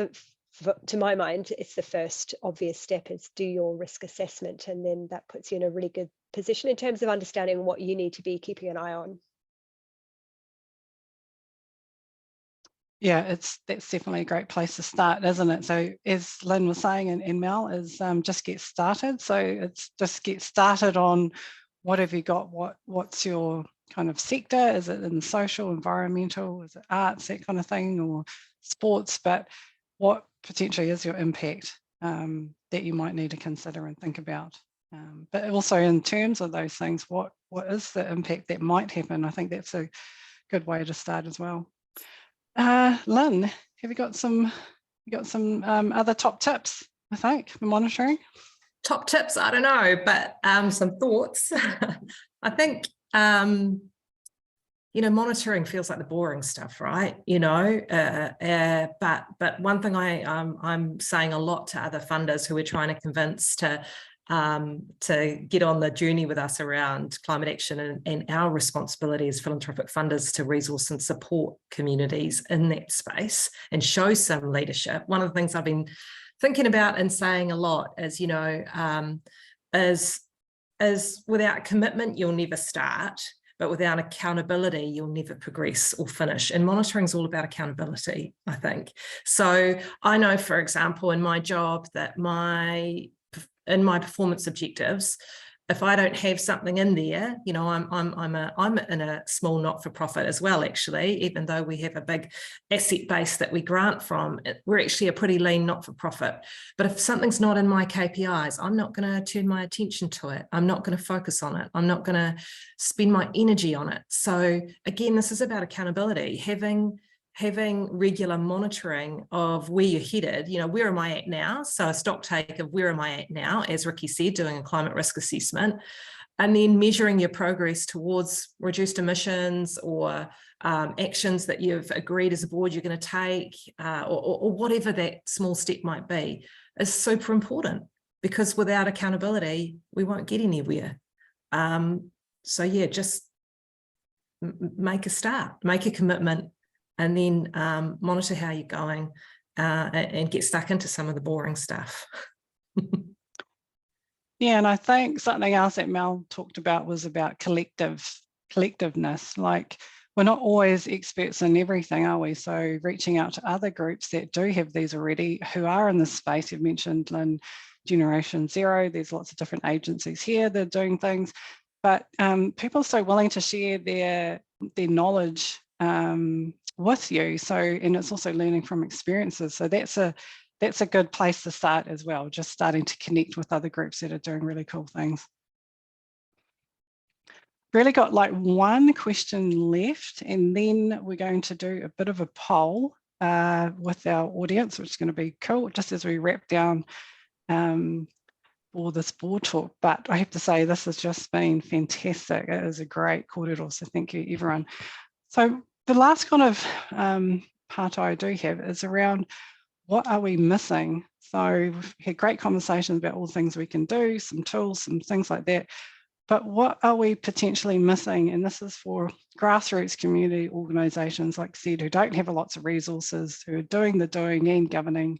to my mind, it's the first obvious step, is do your risk assessment, and then that puts you in a really good position in terms of understanding what you need to be keeping an eye on. Yeah, that's definitely a great place to start, isn't it? So as Lynn was saying, and Mel, is just get started. So it's just get started on what have you got, what's your kind of sector? Is it in social, environmental, is it arts, that kind of thing, or sports? But what potentially is your impact that you might need to consider and think about? But also in terms of those things, what is the impact that might happen? I think that's a good way to start as well. Lynn, have you got some other top tips, I think, for monitoring? Top tips, I don't know, but some thoughts. I think, monitoring feels like the boring stuff, right? But one thing I'm saying a lot to other funders who we're trying to convince to get on the journey with us around climate action and our responsibility as philanthropic funders to resource and support communities in that space and show some leadership. One of the things I've been thinking about and saying a lot is, is without commitment, you'll never start, but without accountability, you'll never progress or finish. And monitoring is all about accountability, I think. So I know, for example, in my job that in my performance objectives, if I don't have something in there, I'm in a small not-for-profit as well, actually, even though we have a big asset base that we grant from, we're actually a pretty lean not-for-profit. But if something's not in my KPIs, I'm not going to turn my attention to it. I'm not going to focus on it. I'm not going to spend my energy on it. So again, this is about accountability, having regular monitoring of where you're headed, where am I at now? So a stock take of where am I at now, as Rikki said, doing a climate risk assessment, and then measuring your progress towards reduced emissions or actions that you've agreed as a board you're going to take, or whatever that small step might be, is super important, because without accountability, we won't get anywhere. So yeah, just make a start, make a commitment, and then monitor how you're going and get stuck into some of the boring stuff. Yeah, and I think something else that Mel talked about was about collectiveness. Like, we're not always experts in everything, are we? So reaching out to other groups that do have these already, who are in this space. You've mentioned, Lynn, Generation Zero. There's lots of different agencies here that are doing things, but people are so willing to share their knowledge with you. So, and it's also learning from experiences. So that's a good place to start as well, just starting to connect with other groups that are doing really cool things. Really got like one question left, and then we're going to do a bit of a poll with our audience, which is going to be cool, just as we wrap down for this board talk. But I have to say, this has just been fantastic. It is a great kōrero, so thank you, everyone. So the last kind of part I do have is around what are we missing? So we've had great conversations about all the things we can do, some tools, some things like that. But what are we potentially missing? And this is for grassroots community organisations, like I said, who don't have lots of resources, who are doing the doing and governing.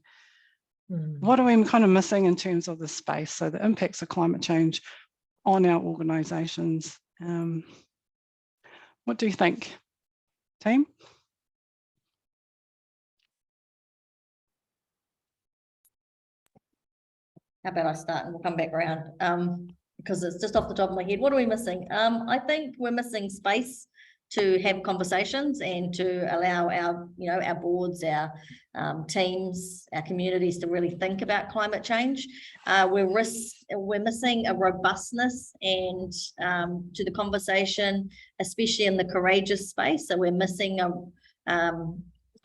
What are we kind of missing in terms of the space? So the impacts of climate change on our organisations. What do you think, team? How about I start and we'll come back around, because it's just off the top of my head. What are we missing? I think we're missing space to have conversations and to allow our boards, our teams, our communities to really think about climate change. We're missing a robustness and to the conversation, especially in the courageous space. So we're missing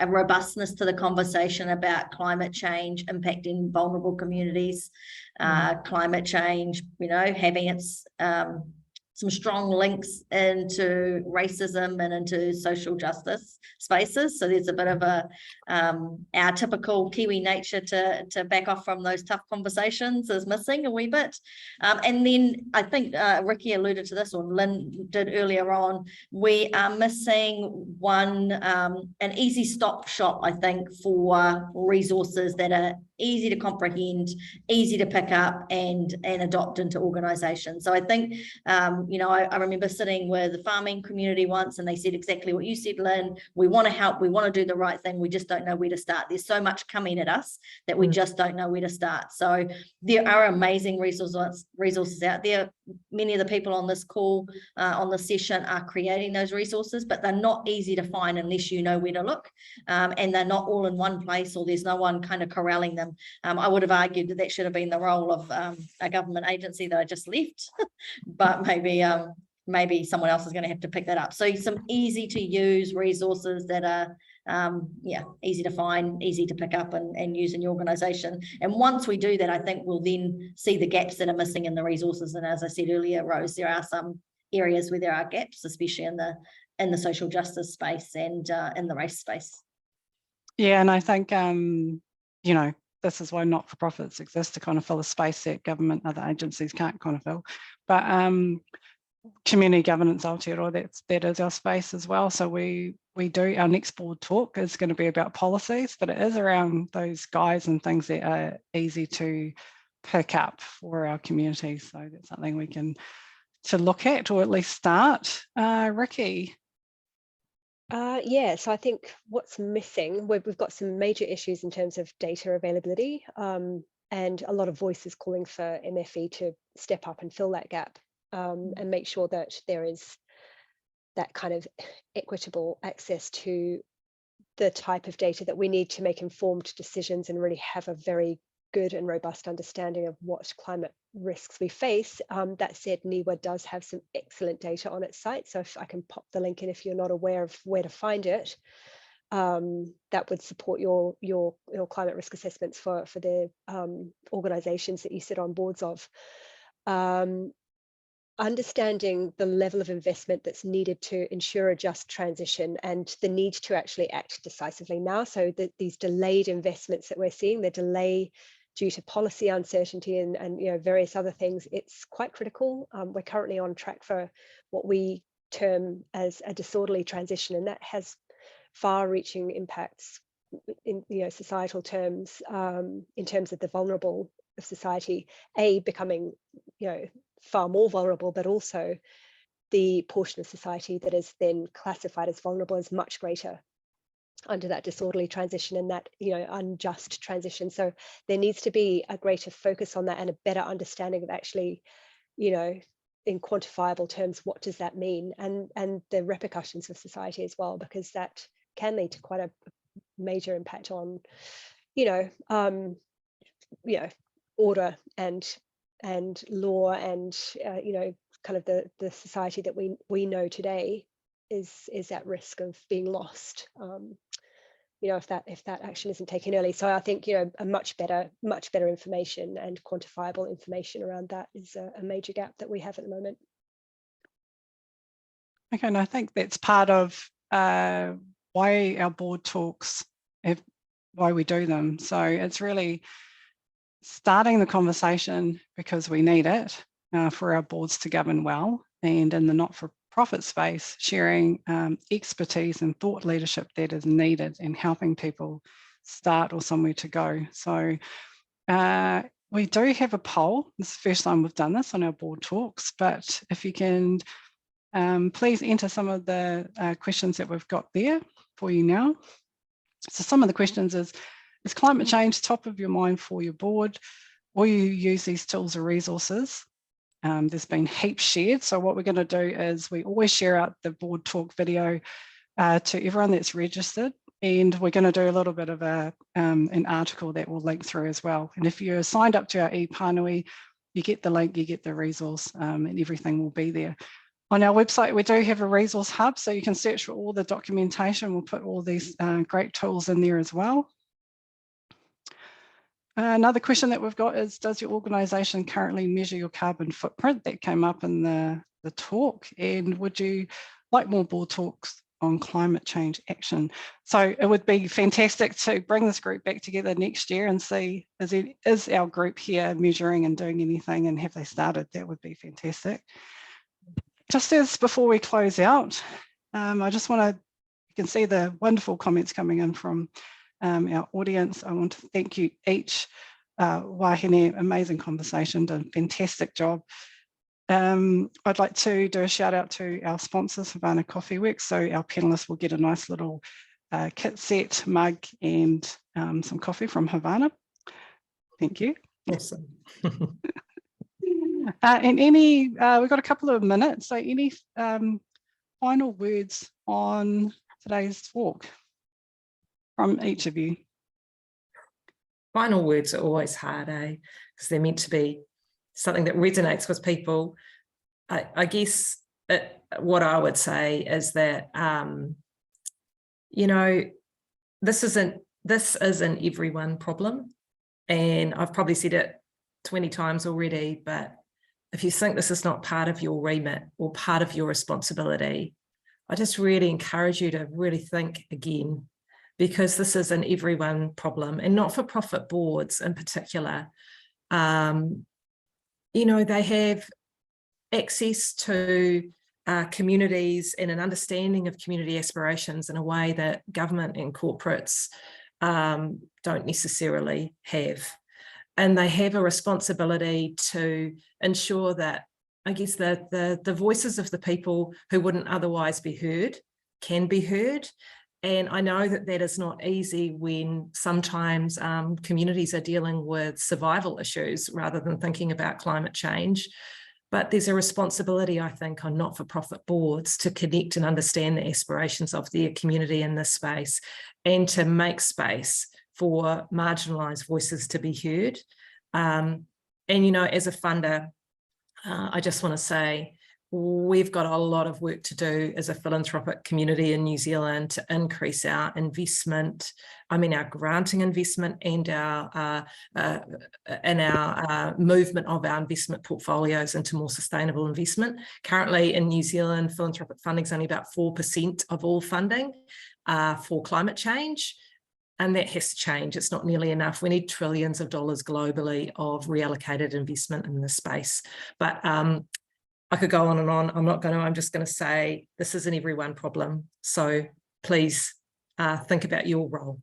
a robustness to the conversation about climate change impacting vulnerable communities, climate change, having its some strong links into racism and into social justice spaces. So there's a bit of a our typical Kiwi nature to back off from those tough conversations is missing a wee bit. And then I think Rikki alluded to this, or Linn did earlier on, we are missing one, an easy stop shop, I think, for resources that are easy to comprehend, easy to pick up and adopt into organisations. So I think, you know, I remember sitting with the farming community once, and they said exactly what you said, Linn. We want to help, we want to do the right thing, we just don't know where to start. There's so much coming at us that we just don't know where to start. So there are amazing resources out there. Many of the people on this call, on this session, are creating those resources, but they're not easy to find unless you know where to look, and they're not all in one place, or there's no one kind of corralling them. I would have argued that should have been the role of a government agency that I just left, but maybe someone else is going to have to pick that up. So some easy to use resources that are easy to find, easy to pick up and use in your organisation. And once we do that, I think we'll then see the gaps that are missing in the resources. And as I said earlier, Rose, there are some areas where there are gaps, especially in the social justice space and in the race space. Yeah, and I think you know, this is why not-for-profits exist, to kind of fill a space that government, other agencies can't kind of fill. But community governance, Aotearoa, that is our space as well. So we do, our next board talk is going to be about policies, but it is around those guides and things that are easy to pick up for our community. So that's something we can to look at, or at least start. Rikki. Yeah, so I think what's missing, we've got some major issues in terms of data availability, and a lot of voices calling for MFE to step up and fill that gap, and make sure that there is that kind of equitable access to the type of data that we need to make informed decisions and really have a very good and robust understanding of what climate risks we face. That said, NIWA does have some excellent data on its site. So if I can pop the link in if you're not aware of where to find it, that would support your climate risk assessments for the organizations that you sit on boards of. Understanding the level of investment that's needed to ensure a just transition and the need to actually act decisively now. So these delayed investments that we're seeing, the delay due to policy uncertainty and you know, various other things, it's quite critical. We're currently on track for what we term as a disorderly transition, and that has far-reaching impacts in, you know, societal terms, in terms of the vulnerable of society, becoming, you know, far more vulnerable, but also the portion of society that is then classified as vulnerable is much greater under that disorderly transition and that, you know, unjust transition. So there needs to be a greater focus on that and a better understanding of actually, you know, in quantifiable terms, what does that mean, and the repercussions of society as well, because that can lead to quite a major impact on, you know, order and law and you know, kind of the society that we know today is at risk of being lost, you know, if that action isn't taken early. So I think, you know, a much better information and quantifiable information around that is a major gap that we have at the moment. Okay, and I think that's part of why our board talks, why we do them. So it's really starting the conversation because we need it for our boards to govern well, and in the not-for-profit space, sharing expertise and thought leadership that is needed and helping people start or somewhere to go. So we do have a poll. This is the first time we've done this on our board talks, but if you can please enter some of the questions that we've got there for you now. So some of the questions is climate change top of your mind for your board? Will you use these tools or resources? There's been heaps shared. So what we're going to do is we always share out the board talk video to everyone that's registered. And we're going to do a little bit of an article that we'll link through as well. And if you're signed up to our e-Pānui, you get the link, you get the resource, and everything will be there. On our website, we do have a resource hub, so you can search for all the documentation. We'll put all these great tools in there as well. Another question that we've got is, does your organisation currently measure your carbon footprint? That came up in the the talk, and would you like more board talks on climate change action? So it would be fantastic to bring this group back together next year and see, is our group here measuring and doing anything, and have they started? That would be fantastic. Just as before we close out, I just want to, you can see the wonderful comments coming in from our audience. I want to thank you each. Wahine, amazing conversation, done a fantastic job. I'd like to do a shout out to our sponsors, Havana Coffee Works. So our panelists will get a nice little kit set, mug, and some coffee from Havana. Thank you. Awesome. And any, we've got a couple of minutes, so any final words on today's talk from each of you? Final words are always hard, because they're meant to be something that resonates with people. I guess what I would say is that, you know, this isn't everyone problem. And I've probably said it 20 times already, but if you think this is not part of your remit or part of your responsibility, I just really encourage you to really think again, because this is an everyone problem, and not-for-profit boards in particular. You know, they have access to communities and an understanding of community aspirations in a way that government and corporates don't necessarily have. And they have a responsibility to ensure that, I guess, the voices of the people who wouldn't otherwise be heard can be heard. And I know that that is not easy when sometimes communities are dealing with survival issues rather than thinking about climate change. But there's a responsibility, I think, on not-for-profit boards to connect and understand the aspirations of their community in this space, and to make space for marginalised voices to be heard. And, you know, as a funder, I just want to say, we've got a lot of work to do as a philanthropic community in New Zealand to increase our investment, our granting investment, and our movement of our investment portfolios into more sustainable investment. Currently in New Zealand, philanthropic funding is only about 4% of all funding for climate change. And that has to change. It's not nearly enough. We need trillions of dollars globally of reallocated investment in this space. But I could go on and on. I'm not going to. I'm just going to say this is an everyone problem. So please think about your role.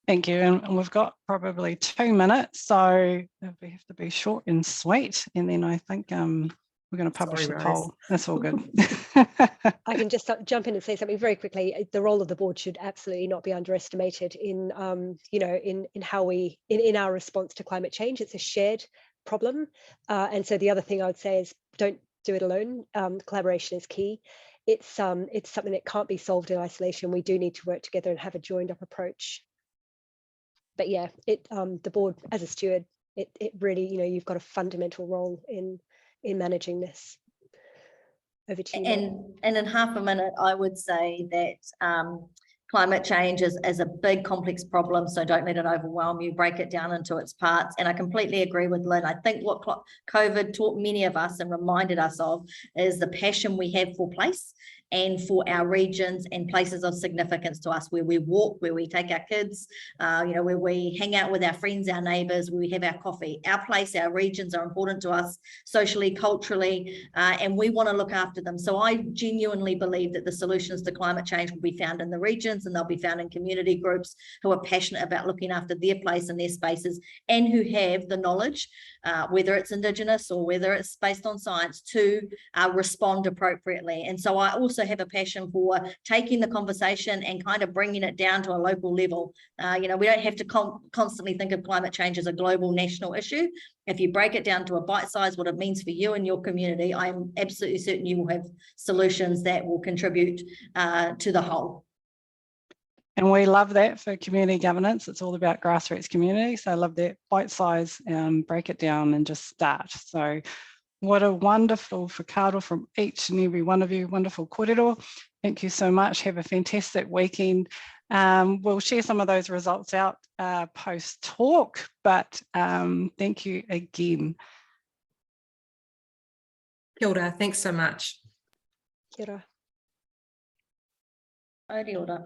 Thank you. And we've got probably 2 minutes, so we have to be short and sweet. And then I think we're going to publish the poll. That's all good. I can just jump in and say something very quickly. The role of the board should absolutely not be underestimated in, you know, in how we, in our response to climate change. It's a shared problem. And so the other thing I would say is don't do it alone. Collaboration is key. It's something that can't be solved in isolation. We do need to work together and have a joined up approach. But yeah, the board as a steward, it really, you know, you've got a fundamental role in managing this. Over to you. And in half a minute, I would say that climate change is a big, complex problem, so don't let it overwhelm you. Break it down into its parts. And I completely agree with Lynn. I think what COVID taught many of us and reminded us of is the passion we have for place and for our regions and places of significance to us, where we walk, where we take our kids, you know, where we hang out with our friends, our neighbours, where we have our coffee. Our place, our regions are important to us socially, culturally, and we want to look after them. So I genuinely believe that the solutions to climate change will be found in the regions, and they'll be found in community groups who are passionate about looking after their place and their spaces, and who have the knowledge, whether it's Indigenous or whether it's based on science, to respond appropriately. And so I also have a passion for taking the conversation and kind of bringing it down to a local level. You know, we don't have to constantly think of climate change as a global national issue. If you break it down to a bite size, what it means for you and your community, I'm absolutely certain you will have solutions that will contribute to the whole. And we love that for community governance. It's all about grassroots community. So I love that bite size, break it down and just start. So what a wonderful whakaaro from each and every one of you. Wonderful kōrero. Thank you so much. Have a fantastic weekend. We'll share some of those results out post talk, but thank you again. Kia ora, thanks so much. Kia ora. Ora.